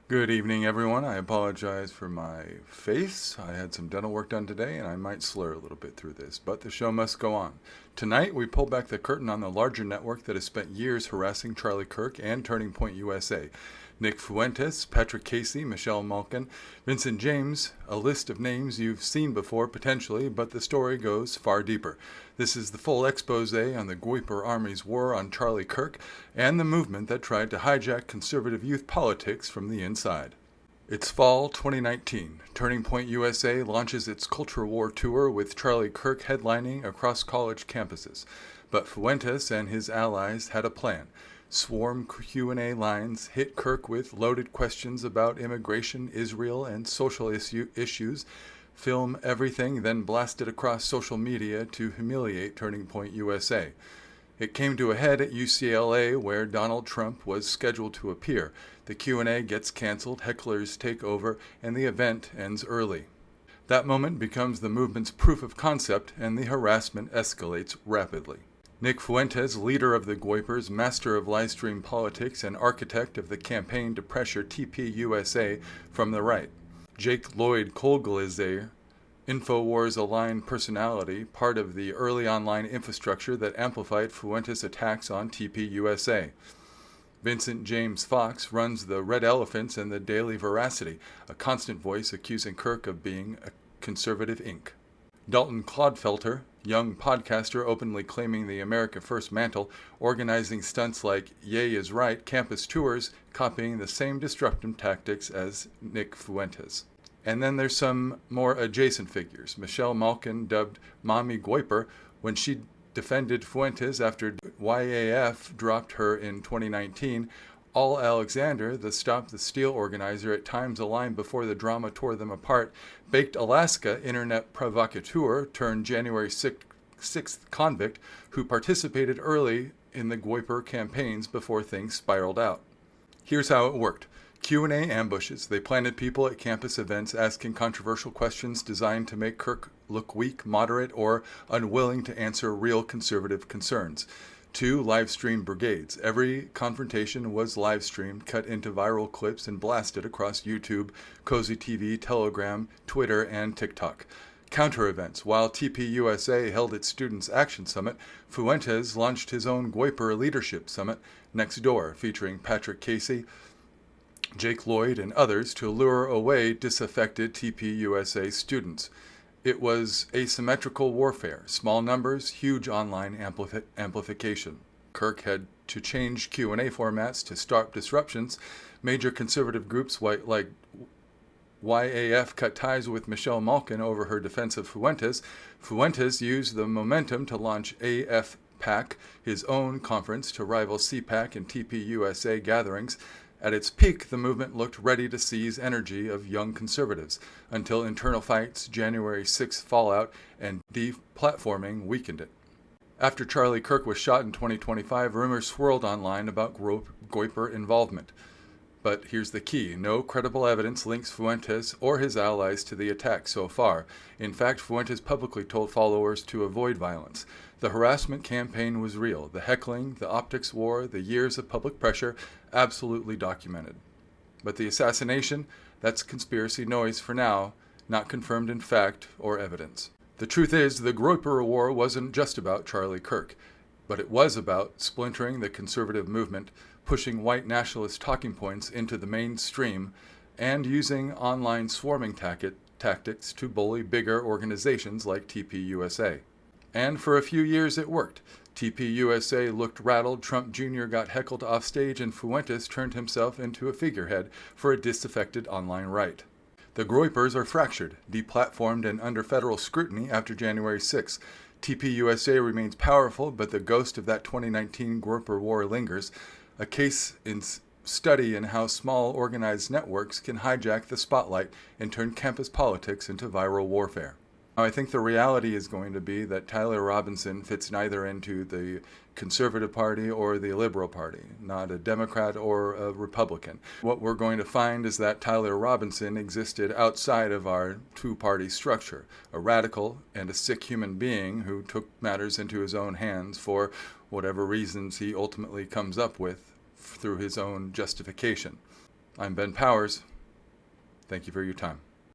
Good evening, everyone. I apologize for my face. I had some dental work done today, and I might slur a little bit through this, but the show must go on. Tonight, we pull back the curtain on the larger network that has spent years harassing Charlie Kirk and Turning Point USA. Nick Fuentes, Patrick Casey, Michelle Malkin, Vincent James, a list of names you've seen before potentially, but the story goes far deeper. This is the full exposé on the Groyper Army's war on Charlie Kirk and the movement that tried to hijack conservative youth politics from the inside. It's fall 2019. Turning Point USA launches its Culture War tour with Charlie Kirk headlining across college campuses. But Fuentes and his allies had a plan. Swarm Q&A lines hit Kirk with loaded questions about immigration, Israel, and social issues, film everything, then blast it across social media to humiliate Turning Point USA. It came to a head at UCLA where Donald Trump was scheduled to appear. The Q&A gets canceled, hecklers take over, and the event ends early. That moment becomes the movement's proof of concept, and the harassment escalates rapidly. Nick Fuentes, leader of the Groypers, master of livestream politics, and architect of the campaign to pressure TPUSA from the right. Lloyd Colglazier, InfoWars-aligned personality, part of the early online infrastructure that amplified Fuentes' attacks on TPUSA. Vincent James Fox runs the Red Elephants and the Daily Veracity, a constant voice accusing Kirk of being a conservative Inc. Dalton Clodfelter, young podcaster openly claiming the America First mantle, organizing stunts like Yay is Right campus tours, copying the same disruptive tactics as Nick Fuentes. And then there's some more adjacent figures. Michelle Malkin, dubbed Mommy Groyper, when she defended Fuentes after YAF dropped her in 2019. All Alexander, the Stop the Steal organizer at times aligned before the drama tore them apart, Baked Alaska internet provocateur turned January 6th convict who participated early in the Groyper campaigns before things spiraled out. Here's how it worked. Q&A ambushes. They planted people at campus events asking controversial questions designed to make Kirk look weak, moderate, or unwilling to answer real conservative concerns. 2 live-stream brigades. Every confrontation was live-streamed, cut into viral clips, and blasted across YouTube, Cozy TV, Telegram, Twitter, and TikTok. Counter-events. While TPUSA held its Students' Action Summit, Fuentes launched his own Groyper Leadership Summit next door, featuring Patrick Casey, Jake Lloyd, and others to lure away disaffected TPUSA students. It was asymmetrical warfare, small numbers, huge online amplification. Kirk had to change Q&A formats to stop disruptions. Major conservative groups like YAF cut ties with Michelle Malkin over her defense of Fuentes. Fuentes used the momentum to launch AFPAC, his own conference, to rival CPAC and TPUSA gatherings. At its peak, the movement looked ready to seize energy of young conservatives, until internal fights, January 6th fallout, and deplatforming weakened it. After Charlie Kirk was shot in 2025, rumors swirled online about Groyper involvement. But here's the key. No credible evidence links Fuentes or his allies to the attack so far. In fact, Fuentes publicly told followers to avoid violence. The harassment campaign was real. The heckling, the optics war, the years of public pressure, absolutely documented. But the assassination, that's conspiracy noise for now, not confirmed in fact or evidence. The truth is, the Groyper War wasn't just about Charlie Kirk, but it was about splintering the conservative movement, pushing white nationalist talking points into the mainstream, and using online swarming tactics to bully bigger organizations like TPUSA. And for a few years it worked. TPUSA looked rattled, Trump Jr. got heckled off stage, and Fuentes turned himself into a figurehead for a disaffected online right. The Groypers are fractured, deplatformed, and under federal scrutiny after January 6. TPUSA remains powerful, but the ghost of that 2019 Groyper War lingers, a case in study in how small organized networks can hijack the spotlight and turn campus politics into viral warfare. Now, I think the reality is going to be that Tyler Robinson fits neither into the Conservative Party or the Liberal Party, not a Democrat or a Republican. What we're going to find is that Tyler Robinson existed outside of our two-party structure, a radical and a sick human being who took matters into his own hands for whatever reasons he ultimately comes up with through his own justification. I'm Ben Powers. Thank you for your time.